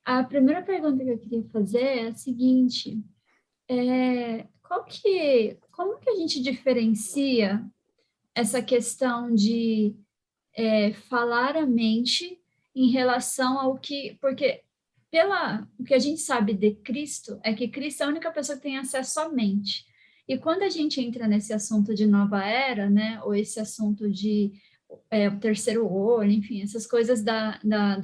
A primeira pergunta que eu queria fazer é a seguinte: como que a gente diferencia essa questão de falar a mente em relação ao que, porque o que a gente sabe de Cristo é que Cristo é a única pessoa que tem acesso à mente. E quando a gente entra nesse assunto de nova era, né, ou esse assunto de o terceiro olho, enfim, essas coisas da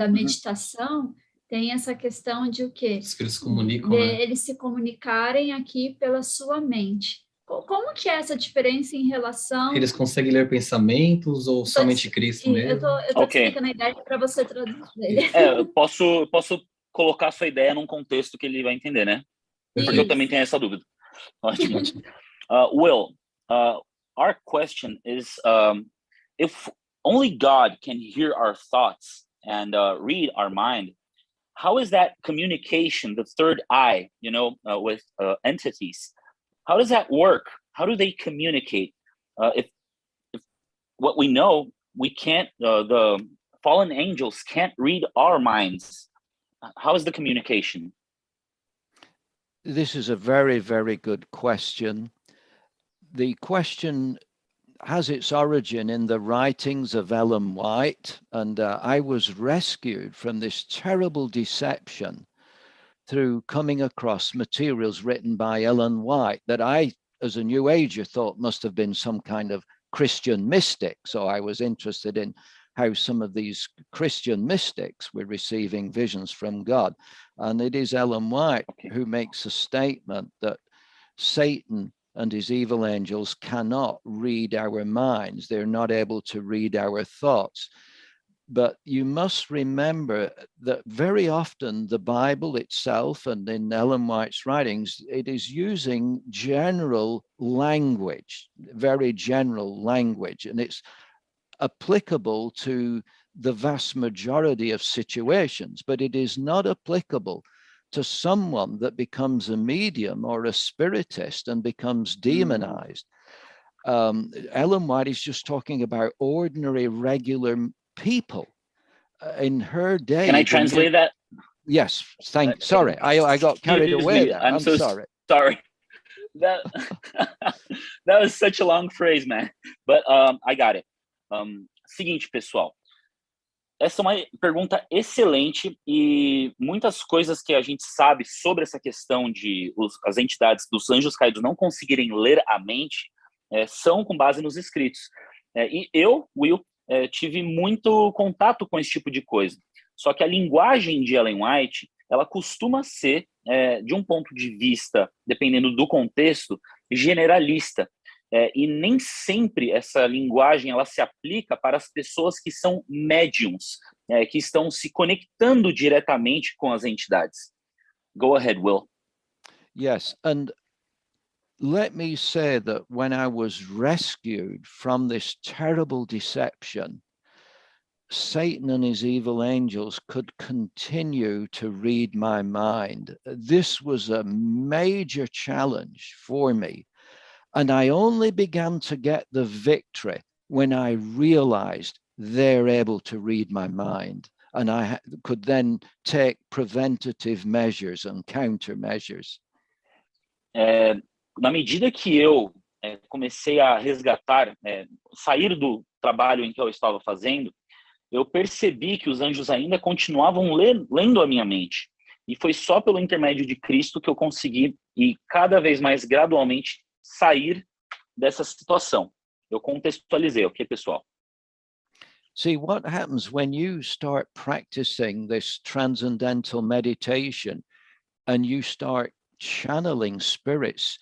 meditação, tem essa questão de o quê? Os que eles se comunicam, de né? eles se comunicarem aqui pela sua mente. Como que é essa diferença em relação... Eles conseguem ler pensamentos ou somente Cristo Eu mesmo? tô te explicando a ideia para você traduzir. Eu posso colocar a sua ideia num contexto que ele vai entender, né? Porque eu também tenho essa dúvida. Ótimo. Will, our question is, if only God can hear our thoughts and read our mind, how is that communication, the third eye, with entities, how does that work? How do they communicate? If what we know, we can't, the fallen angels can't read our minds. How is the communication? This is a very, very good question. The question has its origin in the writings of Ellen White, and I was rescued from this terrible deception through coming across materials written by Ellen White that I, as a New Ager, thought must have been some kind of Christian mystic. So I was interested in how some of these Christian mystics were receiving visions from God. And it is Ellen White who makes a statement that Satan and his evil angels cannot read our minds. They're not able to read our thoughts. But you must remember that very often the Bible itself, and in Ellen White's writings, it is using general language, very general language, and it's applicable to the vast majority of situations, but it is not applicable to someone that becomes a medium or a spiritist and becomes demonized. Ellen White is just talking about ordinary, regular people. In her day. Can I translate that? Yes, sorry, I got carried away there. I'm so sorry. That that was such a long phrase, man. But I got it. Seguinte, pessoal. Essa é uma pergunta excelente e muitas coisas que a gente sabe sobre essa questão de as entidades dos anjos caídos não conseguirem ler a mente são com base nos escritos. E eu, Will, tive muito contato com esse tipo de coisa. Só que a linguagem de Ellen White, ela costuma ser, de um ponto de vista, dependendo do contexto, generalista. E nem sempre essa linguagem ela se aplica para as pessoas que são médiums, que estão se conectando diretamente com as entidades. Go ahead, Will. Yes, and let me say that when I was rescued from this terrible deception, Satan and his evil angels could continue to read my mind. This was a major challenge for me. And I only began to get the victory when I realized they're able to read my mind. And I could then take preventative measures and countermeasures. Na medida que eu comecei a resgatar, sair do trabalho em que eu estava fazendo, eu percebi que os anjos ainda continuavam lendo a minha mente. E foi só pelo intermédio de Cristo que eu consegui, e cada vez mais gradualmente, sair dessa situação. Eu contextualizei, ok, pessoal? See, what happens when you start practicing this transcendental meditation and you start channeling spirits,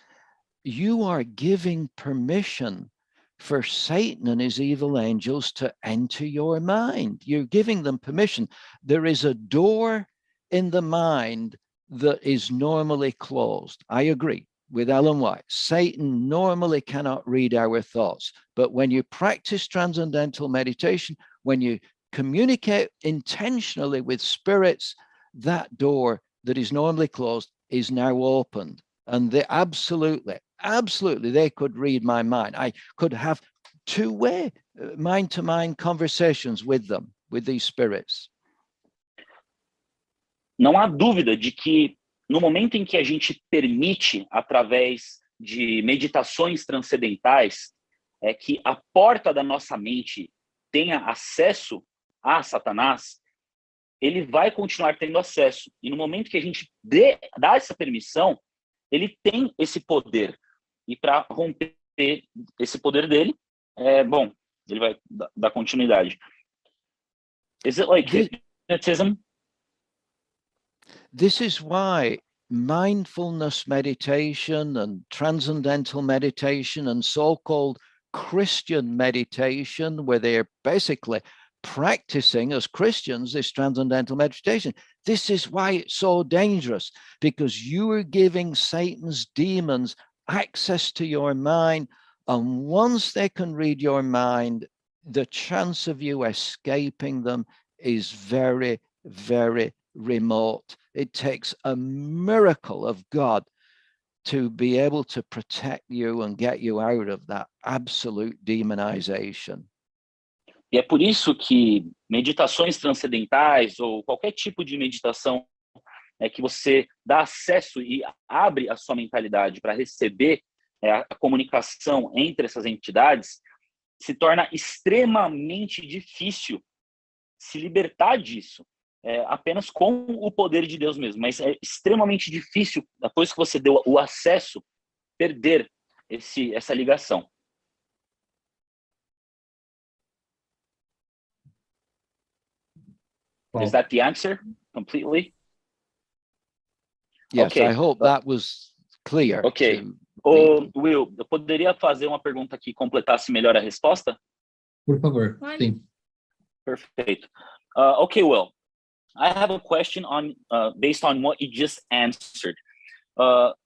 you are giving permission for Satan and his evil angels to enter your mind. You're giving them permission. There is a door in the mind that is normally closed. I agree with Ellen White. Satan normally cannot read our thoughts. But when you practice transcendental meditation, when you communicate intentionally with spirits, that door that is normally closed is now opened. And they absolutely, they could read my mind. I could have two-way, mind-to-mind conversations with them, with these spirits. não há dúvida de que no momento em que a gente permite, através de meditações transcendentais, que a porta da nossa mente tenha acesso a Satanás, ele vai continuar tendo acesso. E no momento que a gente dá essa permissão, ele tem esse poder. E para romper esse poder dele, bom, ele vai dar continuidade. Is it like hypnotism? This is why mindfulness meditation and transcendental meditation and so-called Christian meditation, where they're basically practicing as Christians this transcendental meditation. This is why it's so dangerous, because you are giving Satan's demons access to your mind, and once they can read your mind, the chance of you escaping them is very, very remote. It takes a miracle of God to be able to protect you and get you out of that absolute demonization. E é por isso que meditações transcendentais ou qualquer tipo de meditação que você dá acesso e abre a sua mentalidade para receber a comunicação entre essas entidades, se torna extremamente difícil se libertar disso, apenas com o poder de Deus mesmo. Mas é extremamente difícil, depois que você deu o acesso, perder essa ligação. Is that the answer completely? Yes, okay. I hope that was clear. Ok. Will, eu poderia fazer uma pergunta que completasse melhor a resposta? Por favor, sim. Perfeito. Okay, Will. I have a question based on what you just answered.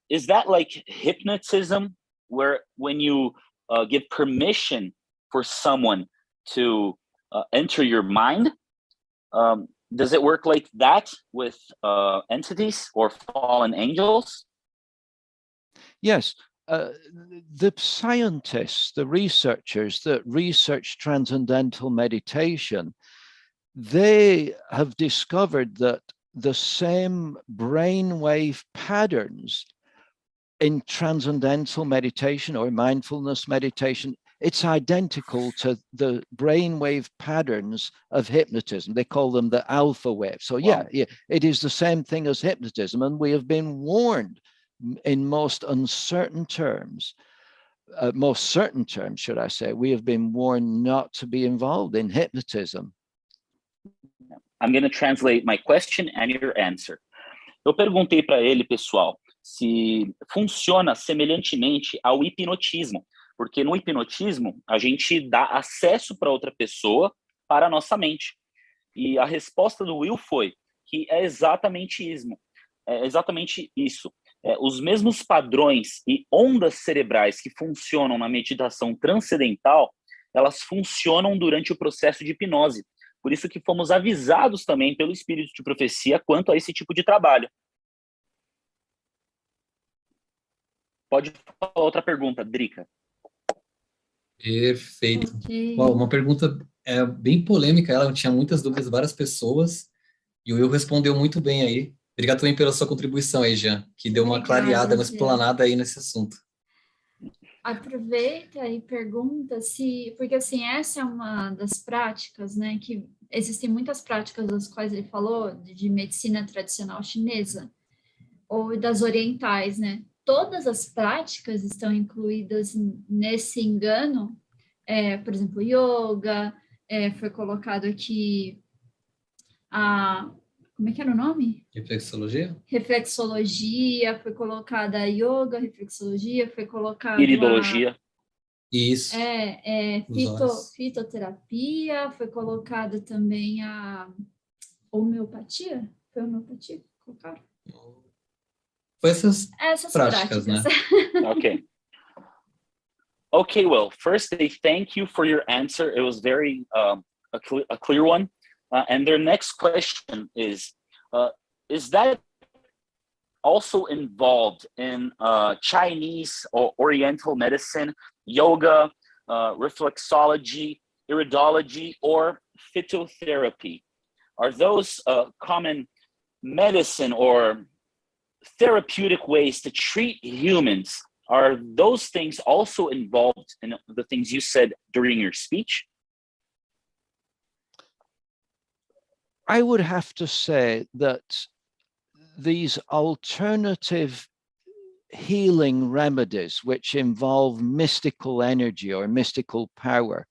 Is that like hypnotism, where when you give permission for someone to enter your mind, does it work like that with entities or fallen angels? Yes. The scientists, the researchers that research transcendental meditation, they have discovered that the same brainwave patterns in transcendental meditation or mindfulness meditation, it's identical to the brainwave patterns of hypnotism. They call them the alpha wave. So yeah, it is the same thing as hypnotism. And we have been warned in most certain terms, should I say, we have been warned not to be involved in hypnotism. I'm going to translate my question and your answer. Eu perguntei para ele, pessoal, se funciona semelhantemente ao hipnotismo, porque no hipnotismo a gente dá acesso para outra pessoa para a nossa mente. E a resposta do Will foi que é exatamente isso. Os mesmos padrões e ondas cerebrais que funcionam na meditação transcendental, elas funcionam durante o processo de hipnose. Por isso que fomos avisados também pelo espírito de profecia quanto a esse tipo de trabalho. Pode falar outra pergunta, Drica. Perfeito. Uau, uma pergunta bem polêmica, ela tinha muitas dúvidas, várias pessoas, e o Will respondeu muito bem aí. Obrigado também pela sua contribuição aí, Jean, que deu uma clareada, uma explanada aí nesse assunto. Aproveita e pergunta porque assim, essa é uma das práticas, né, que existem muitas práticas das quais ele falou, de medicina tradicional chinesa, ou das orientais, né, todas as práticas estão incluídas nesse engano, por exemplo, yoga, foi colocado aqui como é que era o nome? Reflexologia? Reflexologia, foi colocada a yoga, reflexologia, foi colocada iridologia. Isso. Fitoterapia, foi colocada também a homeopatia? Foi homeopatia que colocaram? Foi essas práticas, né? Okay, well, first they thank you for your answer. It was very a clear one. And their next question is that also involved in Chinese or Oriental medicine, yoga, reflexology, iridology, or phytotherapy? Are those common medicine or therapeutic ways to treat humans, are those things also involved in the things you said during your speech? I would have to say that these alternative healing remedies, which involve mystical energy or mystical power,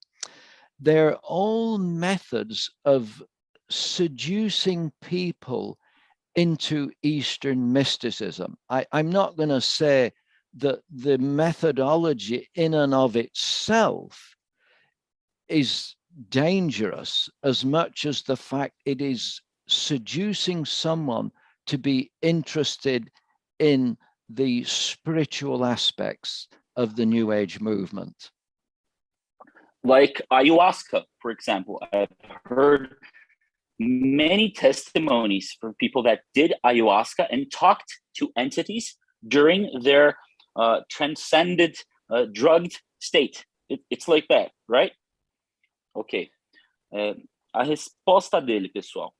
they're all methods of seducing people into Eastern mysticism. I'm not going to say that the methodology in and of itself is dangerous as much as the fact it is seducing someone to be interested in the spiritual aspects of the New Age movement. Like ayahuasca, for example. I've heard many testimonies from people that did ayahuasca and talked to entities during their transcended, drugged state. It's like that, right? Ok. A resposta dele, pessoal.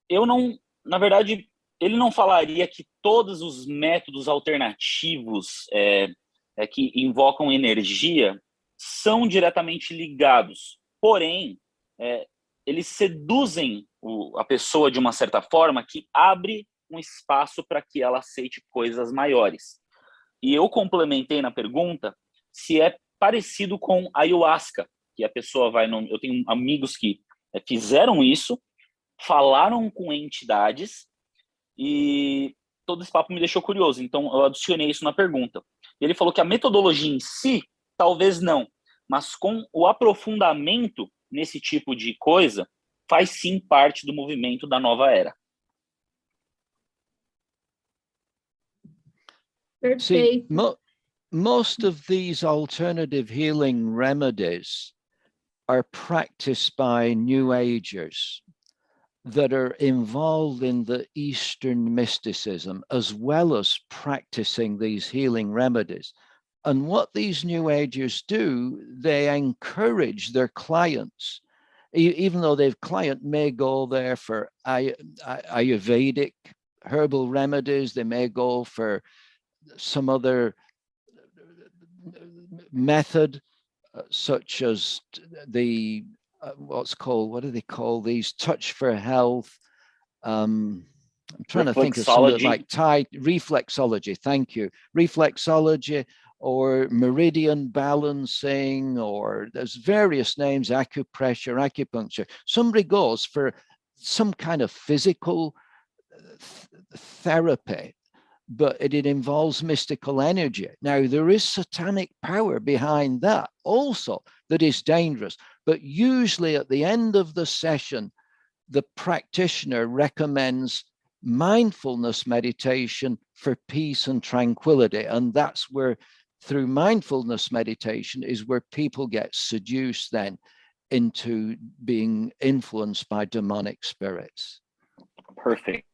Eu não, na verdade, ele não falaria que todos os métodos alternativos que invocam energia são diretamente ligados. Porém, eles seduzem a pessoa de uma certa forma que abre um espaço para que ela aceite coisas maiores. E eu complementei na pergunta se é parecido com ayahuasca, que a pessoa vai... Eu tenho amigos que fizeram isso, falaram com entidades e todo esse papo me deixou curioso. Então, eu adicionei isso na pergunta. Ele falou que a metodologia em si, talvez não, mas com o aprofundamento nesse tipo de coisa, faz sim parte do movimento da nova era. See, most of these alternative healing remedies are practiced by New Agers that are involved in the Eastern mysticism, as well as practicing these healing remedies. And what these New Agers do, they encourage their clients, even though their client may go there for Ayurvedic herbal remedies, they may go for some other method, such as the what do they call these? Touch for health. I'm trying to think of something like reflexology. Thank you. Reflexology or meridian balancing, or there's various names, acupressure, acupuncture. Somebody goes for some kind of physical therapy, but it involves mystical energy. Now, there is satanic power behind that also that is dangerous. But usually at the end of the session, the practitioner recommends mindfulness meditation for peace and tranquility. And that's where, through mindfulness meditation, is where people get seduced then into being influenced by demonic spirits. Perfect.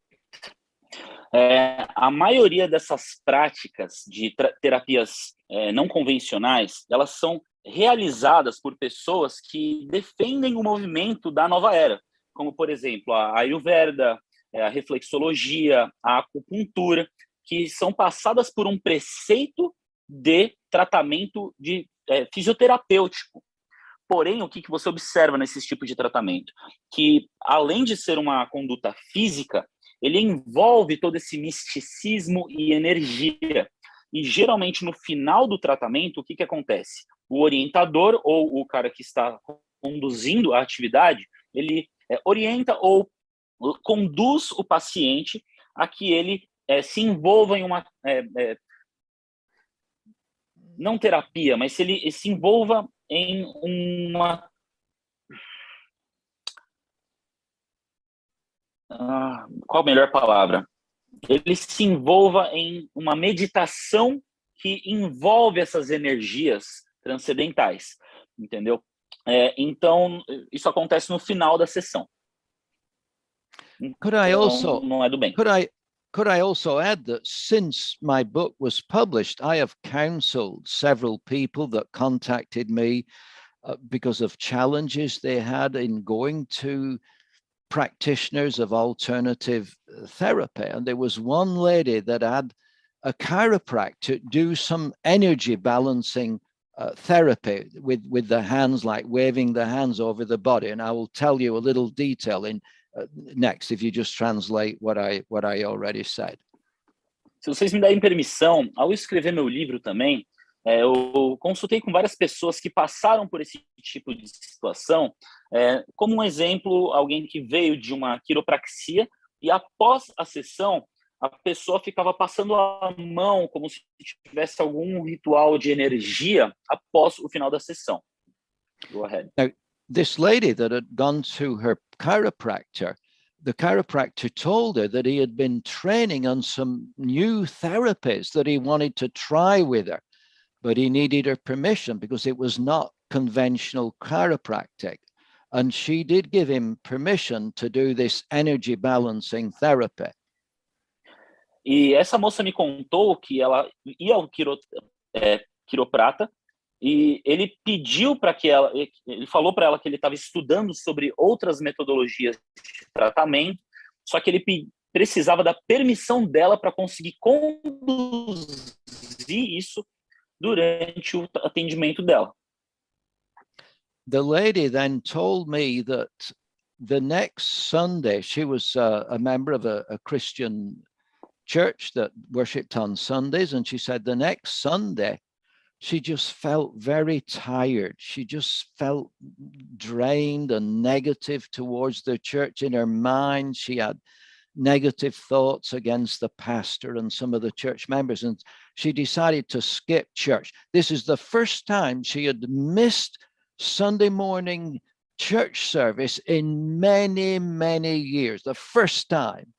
A maioria dessas práticas de terapias não convencionais, elas são realizadas por pessoas que defendem o movimento da nova era, como, por exemplo, a Ayurveda, a reflexologia, a acupuntura, que são passadas por um preceito de tratamento fisioterapêutico. Porém, o que você observa nesses tipos de tratamento? Que, além de ser uma conduta física, ele envolve todo esse misticismo e energia. E, geralmente, no final do tratamento, o que acontece? O orientador ou o cara que está conduzindo a atividade, ele orienta ou conduz o paciente a que ele se envolva em uma... não terapia, mas ele se envolva em uma... qual a melhor palavra? Ele se envolva em uma meditação que envolve essas energias transcendentais, entendeu? Então, isso acontece no final da sessão. Então, não é do bem. Could I also add that since my book was published, I have counseled several people that contacted me because of challenges they had in going to practitioners of alternative therapy. And there was one lady that had a chiropractor do some energy balancing therapy with the hands, like waving the hands over the body. And I will tell you a little detail in next, if you just translate what I already said. Se vocês me derem permissão, ao escrever meu livro também, eu consultei com várias pessoas que passaram por esse tipo de situação. Como um exemplo, alguém que veio de uma quiropraxia e após a sessão, a pessoa ficava passando a mão como se tivesse algum ritual de energia após o final da sessão. Go ahead. Now, this lady that had gone to her chiropractor, the chiropractor told her that he had been training on some new therapies that he wanted to try with her, but he needed her permission because it was not conventional chiropractic. And she did give him permission to do this energy balancing therapy. E essa moça me contou que ela ia ao quiroprata e ele pediu para que ela, ele falou para ela que ele estava estudando sobre outras metodologias de tratamento, só que ele precisava da permissão dela para conseguir conduzir isso durante o atendimento dela. The lady then told me that the next Sunday, she was a member of a Christian church that worshipped on Sundays, and she said the next Sunday she just felt very tired. She just felt drained and negative towards the church. In her mind, she had negative thoughts against the pastor and some of the church members, and she decided to skip church. This is the first time she had missed Sunday morning church service in many, many years. The first time.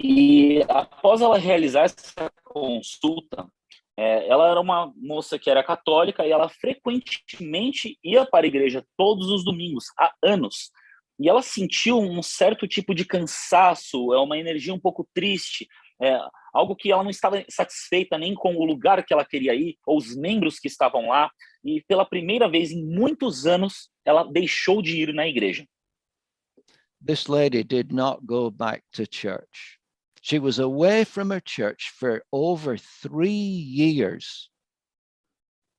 E após ela realizar essa consulta, ela era uma moça que era católica e ela frequentemente ia para a igreja todos os domingos, há anos. E ela sentiu um certo tipo de cansaço, uma energia um pouco triste, algo que ela não estava satisfeita nem com o lugar que ela queria ir, ou os membros que estavam lá. E pela primeira vez em muitos anos, ela deixou de ir na igreja. This lady did not go back to church. She was away from her church for over 3 years.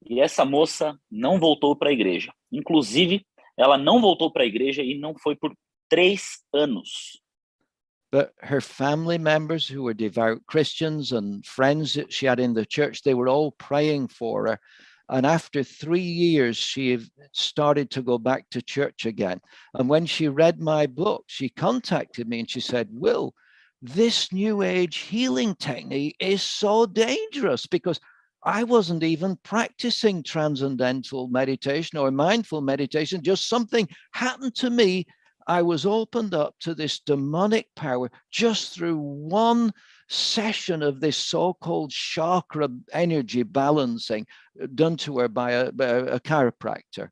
E essa moça não voltou para a igreja. Inclusive, ela não voltou para a igreja e não foi por 3 anos. But her family members who were devout Christians and friends that she had in the church, they were all praying for her. And after 3 years, she started to go back to church again. And when she read my book, she contacted me and she said, Will, this new age healing technique is so dangerous because I wasn't even practicing transcendental meditation or mindful meditation. Just something happened to me. I was opened up to this demonic power just through one session of this so-called chakra energy balancing done to her by a chiropractor.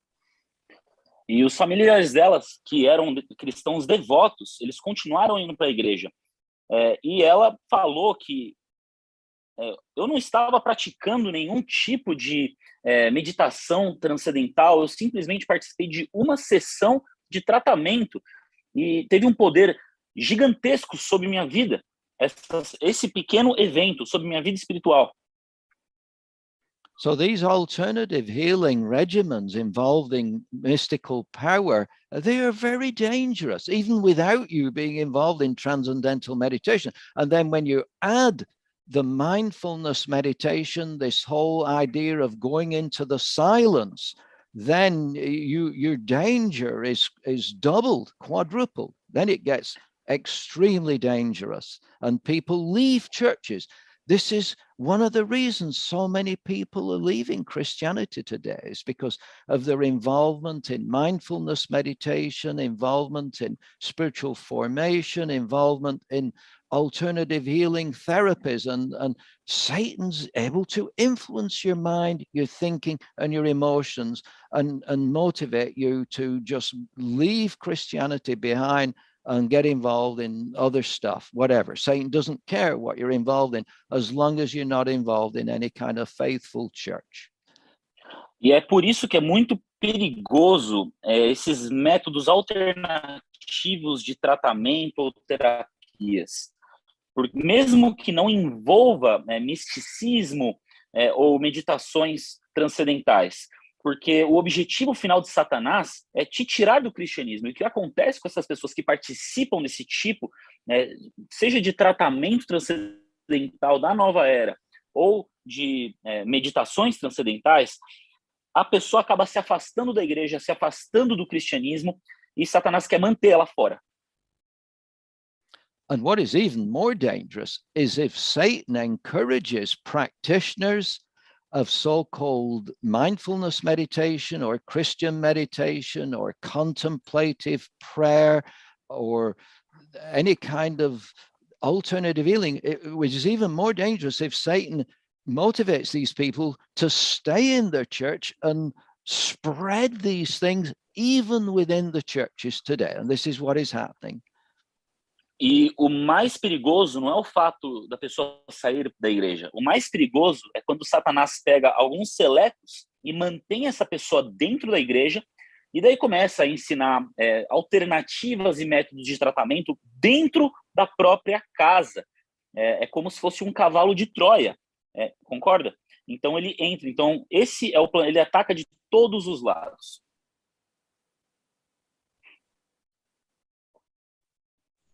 E os familiares delas, que eram cristãos devotos, eles continuaram indo para a igreja. E ela falou que eu não estava praticando nenhum tipo de meditação transcendental, eu simplesmente participei de uma sessão de tratamento e teve um poder gigantesco sobre minha vida, esse pequeno evento sobre minha vida espiritual. So these alternative healing regimens involving mystical power, they are very dangerous, even without you being involved in transcendental meditation. And then when you add the mindfulness meditation, this whole idea of going into the silence, then your danger is doubled, quadrupled. Then it gets extremely dangerous and people leave churches. This is one of the reasons so many people are leaving Christianity today, is because of their involvement in mindfulness meditation, involvement in spiritual formation, involvement in alternative healing therapies, and Satan's able to influence your mind, your thinking, and your emotions, and motivate you to just leave Christianity behind and get involved in other stuff, whatever. Satan doesn't care what you're involved in, as long as you're not involved in any kind of faithful church. E é por isso que é muito perigoso esses métodos alternativos de tratamento ou terapias. Porque mesmo que não envolva misticismo ou meditações transcendentais, porque o objetivo final de Satanás é te tirar do cristianismo. E o que acontece com essas pessoas que participam desse tipo, seja de tratamento transcendental da nova era ou de meditações transcendentais, a pessoa acaba se afastando da igreja, se afastando do cristianismo, e Satanás quer manter ela fora. And what is even more dangerous is if Satan encourages practitioners of so-called mindfulness meditation or Christian meditation or contemplative prayer or any kind of alternative healing, which is even more dangerous if Satan motivates these people to stay in their church and spread these things even within the churches today. And this is what is happening. E o mais perigoso não é o fato da pessoa sair da igreja. O mais perigoso é quando Satanás pega alguns seletos e mantém essa pessoa dentro da igreja e daí começa a ensinar alternativas e métodos de tratamento dentro da própria casa. É como se fosse um cavalo de Troia, concorda? Então ele entra. Então esse é o plano. Ele ataca de todos os lados.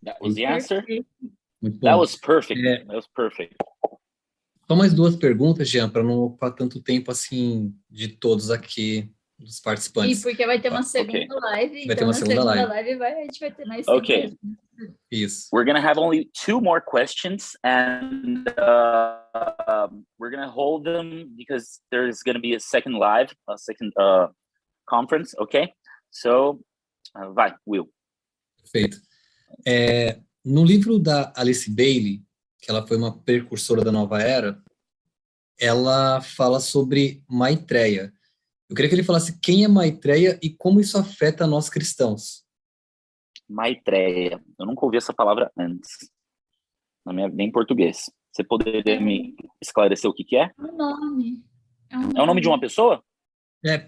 That was the answer. Muito bom. That was perfect. That was perfect. Só mais duas perguntas, Jean, para não ocupar tanto tempo assim de todos aqui, dos participantes. E porque vai ter uma segunda live, vai ter uma segunda live. A gente vai ter mais tempo. Isso. We're going to have only 2 more questions, and we're going to hold them because there's going to be a second conference, okay? So, vai, Will. Perfeito. No livro da Alice Bailey, que ela foi uma precursora da nova era, ela fala sobre Maitreya. Eu queria que ele falasse quem é Maitreya e como isso afeta nós cristãos. Maitreya. Eu nunca ouvi essa palavra antes, nem em português. Você poderia me esclarecer o que é? É um nome. É o nome de uma pessoa?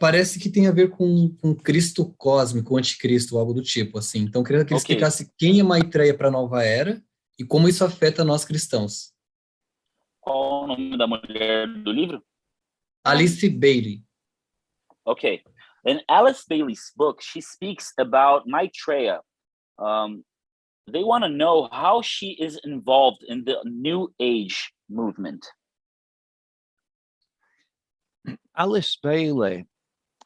Parece que tem a ver com Cristo cósmico, anticristo, algo do tipo, assim. Então, eu queria que ele explicasse quem é Maitreya para a nova era e como isso afeta nós cristãos. Qual o nome da mulher do livro? Alice Bailey. Okay. In Alice Bailey's book, she speaks about Maitreya. They want to know how she is involved in the New Age movement. Alice Bailey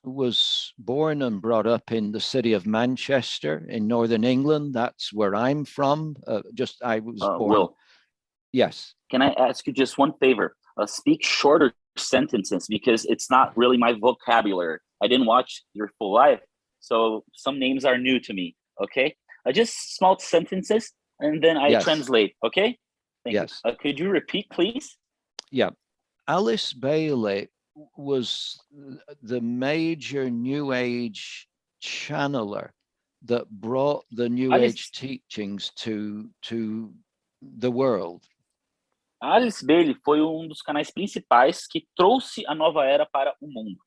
was born and brought up in the city of Manchester in northern England. That's where I'm from. I was born. Will. Yes. Can I ask you just one favor? Speak shorter sentences because it's not really my vocabulary. I didn't watch your full life, so some names are new to me. Okay, just small sentences and then I translate. Okay. Thank you. Could you repeat, please? Yeah, Alice Bailey was the major New Age channeler that brought the New Age teachings to the world. Alice Bailey foi dos canais principais que trouxe a nova era para o mundo.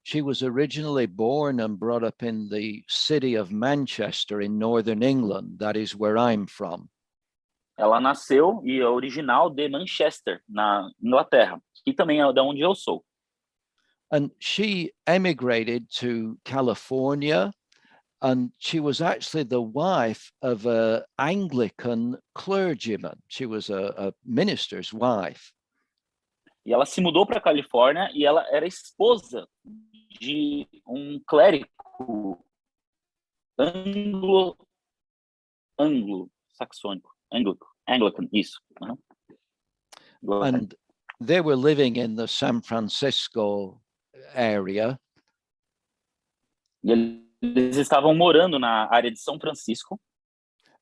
She was originally born and brought up in the city of Manchester in northern England. That is where I'm from. Ela nasceu e é original de Manchester, na Inglaterra, que também é de onde eu sou. And she emigrated to California, and she was actually the wife of an Anglican clergyman. She was a minister's wife. E ela se mudou para a Califórnia e ela era esposa de clérigo anglo-saxônico, Anglican, isso. And they were living in the San Francisco area. E eles estavam morando na área de São Francisco.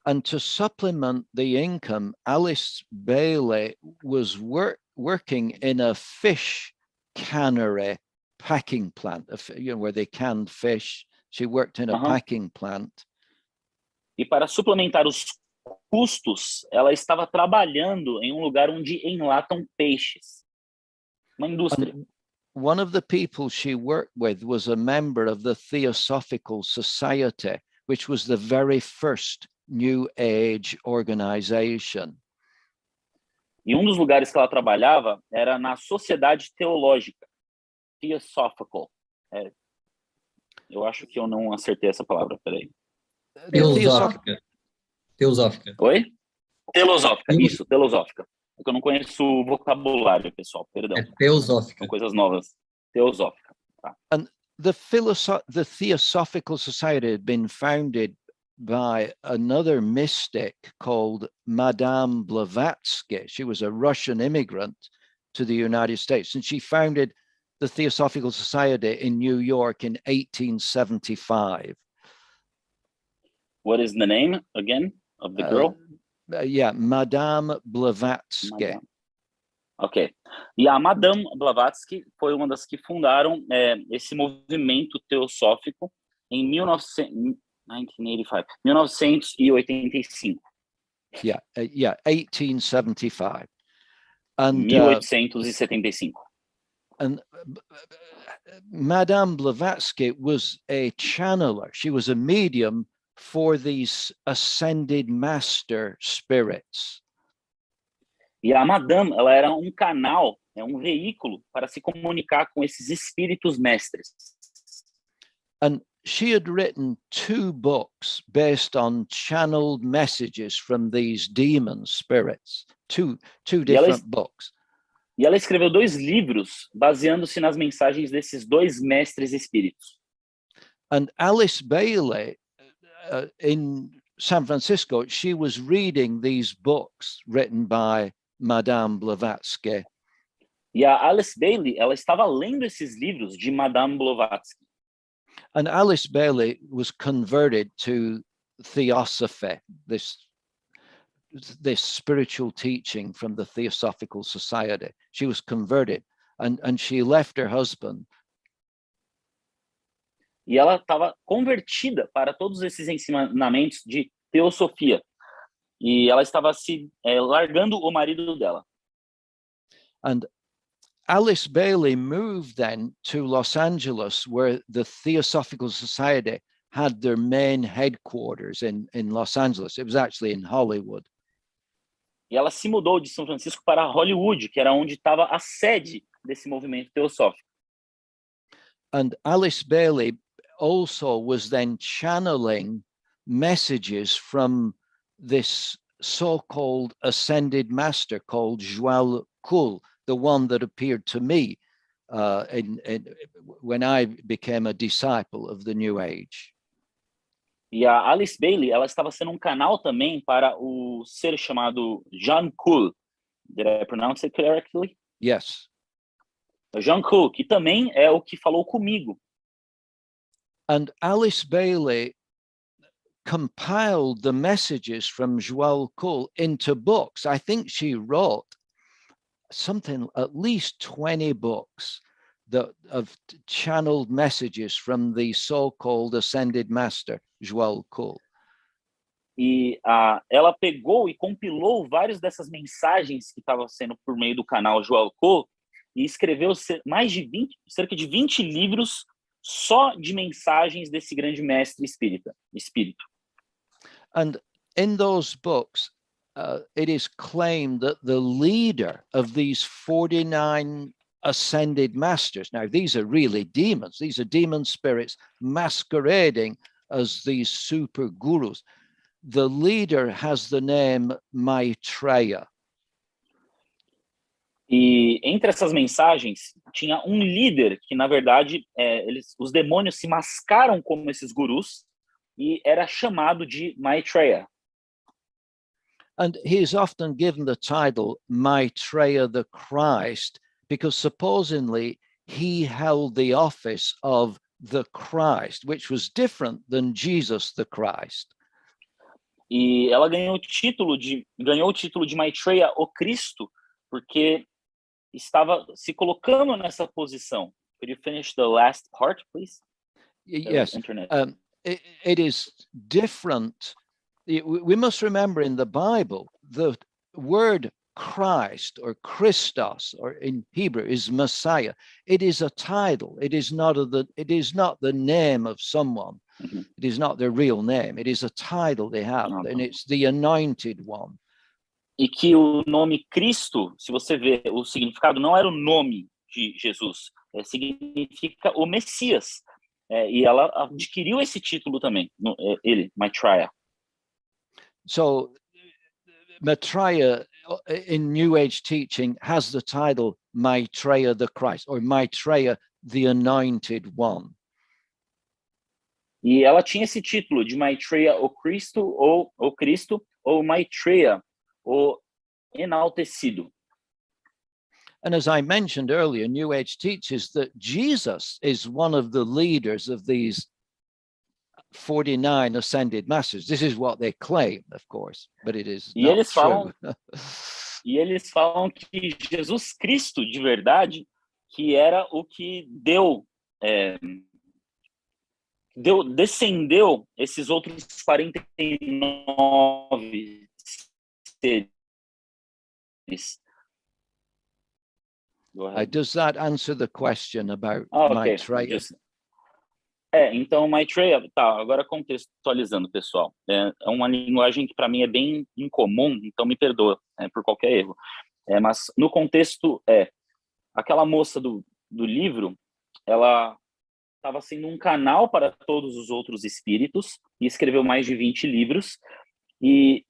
And to supplement the income, Alice Bailey was working in a fish cannery packing plant, where they canned fish. She worked in a packing plant. E para suplementar os custos, ela estava trabalhando em lugar onde enlatam peixes. Uma indústria. one of the people she worked with was a member of the Theosophical Society, which was the very first New Age organization. E um dos lugares que ela trabalhava era na Sociedade Teológica, Theosophical. Eu acho que eu não acertei essa palavra, peraí. Teosófica. Teosófica. Oi? Telosófica, isso, telosófica. É que eu não conheço o vocabulário, pessoal, perdão. É teosófica. São coisas novas. Teosófica. Tá. And the Theosophical Society had been founded by another mystic called Madame Blavatsky. She was a Russian immigrant to the United States, and she founded the Theosophical Society in New York in 1875. What is the name, again, of the girl? Madame Blavatsky. Madame. Ok. E a Madame Blavatsky foi uma das que fundaram esse movimento teosófico em 1985. 1875. And, 1875. And Madame Blavatsky was a channeler. She was a medium for these ascended master spirits. E a Madame, ela era um canal, um veículo para se comunicar com esses espíritos mestres. And she had written 2 books based on channeled messages from these demon spirits. Two different books. E ela escreveu 2 livros baseando-se nas mensagens desses 2 mestres espíritos. And Alice Bailey, in San Francisco, she was reading these books written by Madame Blavatsky. E a Alice Bailey, ela estava lendo esses livros de Madame Blavatsky. And Alice Bailey was converted to Theosophy, this spiritual teaching from the Theosophical Society. She was converted, and she left her husband. E ela estava convertida para todos esses ensinamentos de teosofia. E ela estava se largando o marido dela. And Alice Bailey moved then to Los Angeles, where the Theosophical Society had their main headquarters in Los Angeles. It was actually in Hollywood. E ela se mudou de São Francisco para Hollywood, que era onde estava a sede desse movimento teosófico. And Alice Bailey also was then channeling messages from this so-called ascended master called Joel Kuhl, the one that appeared to me when I became a disciple of the New Age. E a Alice Bailey, ela estava sendo um canal também para o ser chamado Jean Kuhl. Did I pronounce it correctly? Yes. Jean Kuhl, que também é o que falou comigo. And Alice Bailey compiled the messages from Joel Kuhl into books. I think she wrote something, at least 20 books of channeled messages from the so-called ascended master, Joel Kuhl. E ela pegou e compilou várias dessas mensagens que estavam sendo por meio do canal Joel Kuhl e escreveu cerca de 20 livros só de mensagens desse grande mestre espírito. And in those books, it is claimed that the leader of these 49 ascended masters, now these are really demons, these are demon spirits masquerading as these super gurus. The leader has the name Maitreya. E entre essas mensagens tinha um líder que, na verdade, os demônios se mascaram como esses gurus e era chamado de Maitreya. And he is often given the title Maitreya the Christ because supposedly he held the office of the Christ, which was different than Jesus the Christ. E ela ganhou o título de Maitreya o Cristo porque estava se colocando nessa posição. Could you finish the last part, please? Yes. It is different. We must remember in the Bible, the word Christ or Christos, or in Hebrew is Messiah. It is a title. It is not the name of someone. It is not their real name. It is a title they have, and it's the anointed one. E que o nome Cristo, se você vê o significado, não era o nome de Jesus, significa o Messias. E ela adquiriu esse título também, ele, Maitreya. So Maitreya in New Age teaching has the title Maitreya the Christ, or Maitreya the Anointed One. E ela tinha esse título de Maitreya o Cristo, ou Maitreya o enaltecido. And as I mentioned earlier, New Age teaches that Jesus is one of the leaders of these 49 ascended masters. This is what they claim, of course, but it is not true. E eles falam que Jesus Cristo, de verdade, que era o que descendeu esses outros 49 seres. Does that answer the question about Maitreya? Então Maitreya, agora contextualizando, pessoal, é uma linguagem que para mim é bem incomum, então me perdoa por qualquer erro. Mas no contexto aquela moça do livro, ela estava sendo um canal para todos os outros espíritos e escreveu mais de 20 livros, e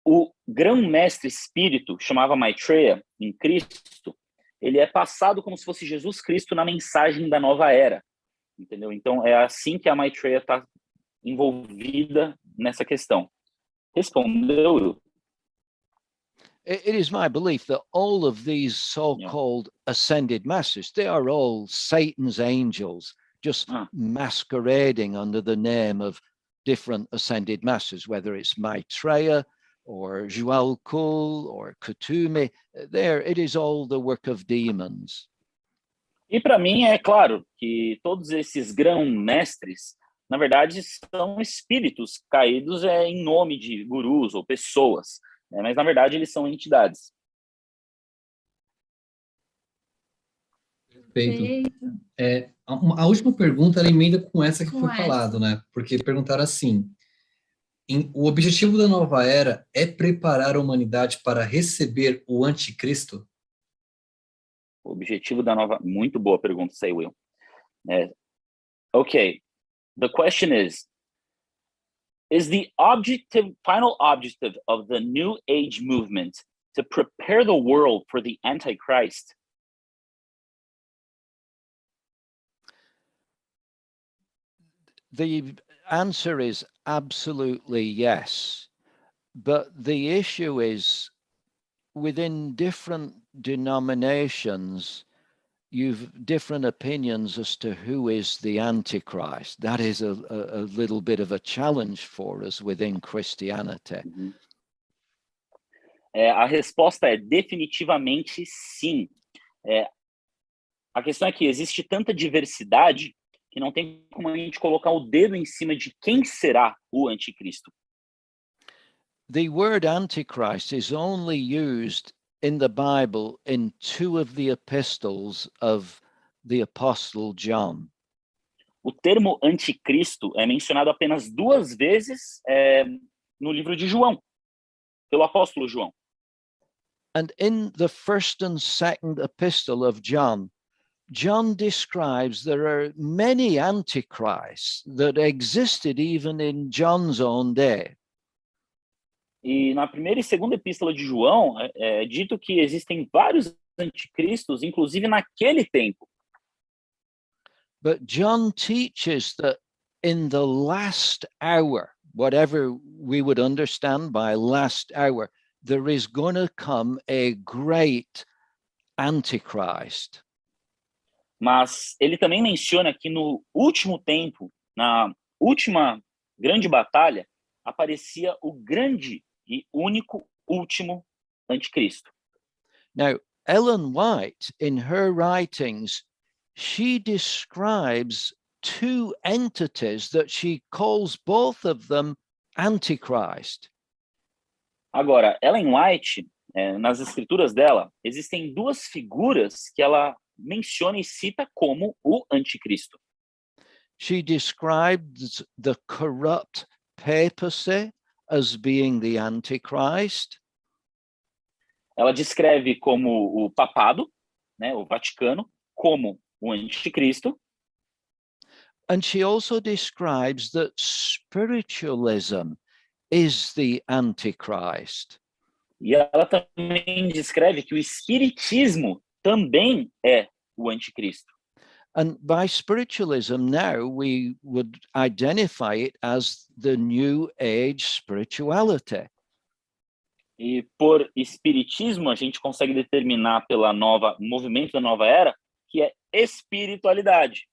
o grão-mestre espírito, chamava Maitreya, em Cristo, ele é passado como se fosse Jesus Cristo na mensagem da nova era, entendeu? Então é assim que a Maitreya está envolvida nessa questão. Respondeu, Will? It is my belief that all of these so-called ascended masters, they are all Satan's angels, just masquerading under the name of different ascended masters, whether it's Maitreya or Jualkul or Kutume. It is all the work of demons. E para mim é claro que todos esses grão-mestres, na verdade, são espíritos caídos em nome de gurus ou pessoas, mas na verdade eles são entidades. Perfeito. A última pergunta ela emenda com essa que foi falado, né? Porque perguntaram assim: o objetivo da nova era é preparar a humanidade para receber o Anticristo? O objetivo da nova... Muito boa pergunta, say Will. Okay, the question is the final objective of the New Age movement to prepare the world for the Antichrist? The answer is absolutely yes. But the issue is, within different denominations, you've different opinions as to who is the Antichrist. That is a little bit of a challenge for us within Christianity. A resposta é definitivamente sim. A questão é que existe tanta diversidade que não tem como a gente colocar o dedo em cima de quem será o Anticristo. The word Antichrist is only used in the Bible in 2 of the epistles of the Apostle John. O termo Anticristo é mencionado apenas 2 vezes no livro de João, pelo apóstolo João. And in the 1st and 2nd epistle of John, John describes there are many antichrists that existed even in John's own day. E na primeira e segunda epístola de João é dito que existem vários anticristos, inclusive naquele tempo. But John teaches that in the last hour, whatever we would understand by last hour, there is going to come a great Antichrist. Mas ele também menciona que no último tempo, na última grande batalha, aparecia o grande e único último anticristo. Now, Ellen White, in her writings, she describes 2 entities that she calls both of them Antichrist. Agora, Ellen White, nas escrituras dela, existem duas figuras que ela menciona e cita como o Anticristo. She describes the corrupt papacy as being the Antichrist. Ela descreve como o papado, né, o Vaticano, como o Anticristo. And she also describes that spiritualism is the Antichrist. E ela também descreve que o espiritismo também é o Anticristo. And by spiritualism now we would identify it as the New Age spirituality. E por espiritismo a gente consegue determinar pela movimento da nova era que é espiritualidade.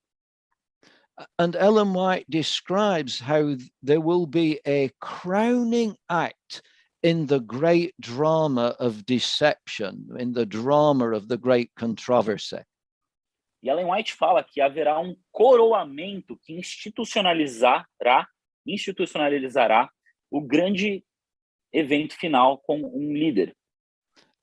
And Ellen White describes how there will be a crowning act in the great drama of deception, in the drama of the great controversy. E Ellen White fala que haverá um coroamento que institucionalizará o grande evento final com um líder.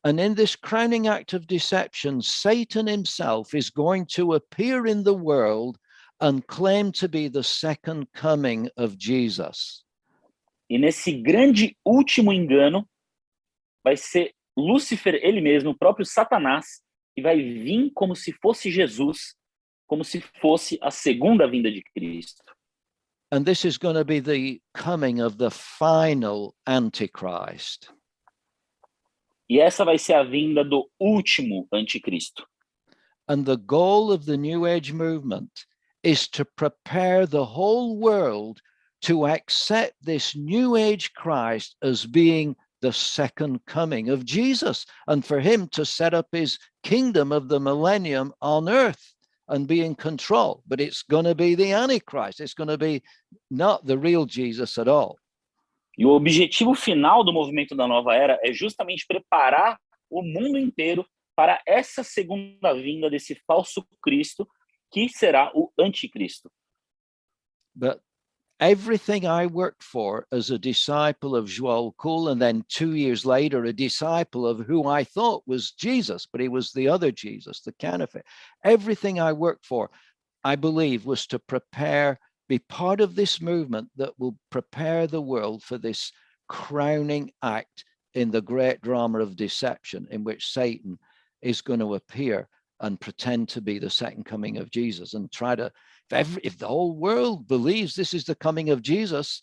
And in this crowning act of deception, Satan himself is going to appear in the world and claim to be the second coming of Jesus. E nesse grande último engano, vai ser Lúcifer, ele mesmo, o próprio Satanás, que vai vir como se fosse Jesus, como se fosse a segunda vinda de Cristo. And this is going to be the coming of the final Antichrist. E essa vai ser a vinda do último anticristo. And the goal of the New Age movement is to prepare the whole world to accept this New Age Christ as being the second coming of Jesus, and for him to set up his kingdom of the millennium on earth and be in control. But it's going to be the Antichrist. It's going to be not the real Jesus at all. E o objetivo final do movimento da nova era é justamente preparar o mundo inteiro para essa segunda vinda desse falso Cristo, que será o anticristo. But everything I worked for as a disciple of Joel Kuhl, and then 2 years later, a disciple of who I thought was Jesus, but he was the other Jesus, the counterfeit. Everything I worked for, I believe, was to be part of this movement that will prepare the world for this crowning act in the great drama of deception, in which Satan is going to appear and pretend to be the second coming of Jesus and try to, if the whole world believes this is the coming of Jesus,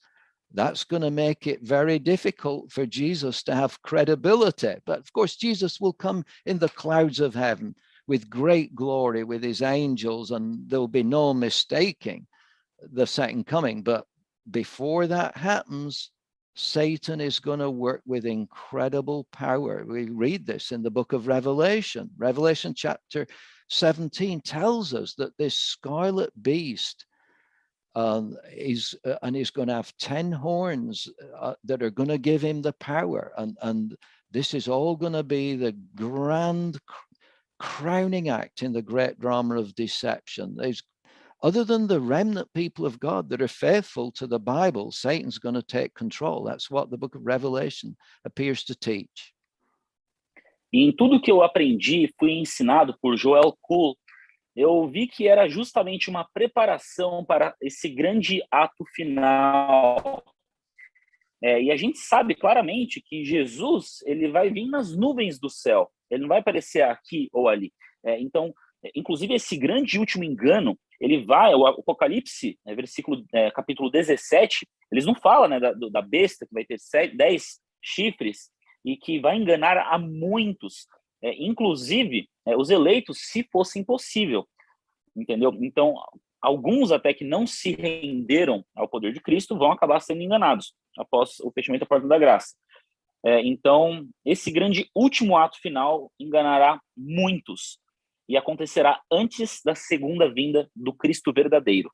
that's going to make it very difficult for Jesus to have credibility. But of course, Jesus will come in the clouds of heaven with great glory with his angels, and there'll be no mistaking the second coming. But before that happens, Satan is going to work with incredible power. We read this in the book of Revelation. Revelation chapter 17 tells us that this scarlet beast is going to have 10 horns that are going to give him the power. And this is all going to be the grand crowning act in the great drama of deception. Other than the remnant people of God that are faithful to the Bible, Satan's going to take control. That's what the book of Revelation appears to teach. E em tudo que eu aprendi, fui ensinado por Joel Kuhl, eu vi que era justamente uma preparação para esse grande ato final. E a gente sabe claramente que Jesus, ele vai vir nas nuvens do céu. Ele não vai aparecer aqui ou ali. Então, inclusive, esse grande último engano, ele vai, o Apocalipse, capítulo 17, eles não falam, né, da besta que vai ter 10 chifres e que vai enganar a muitos, inclusive os eleitos, se fosse impossível, entendeu? Então, alguns até que não se renderam ao poder de Cristo vão acabar sendo enganados após o fechamento da porta da graça. Então, esse grande último ato final enganará muitos, e acontecerá antes da segunda vinda do Cristo verdadeiro.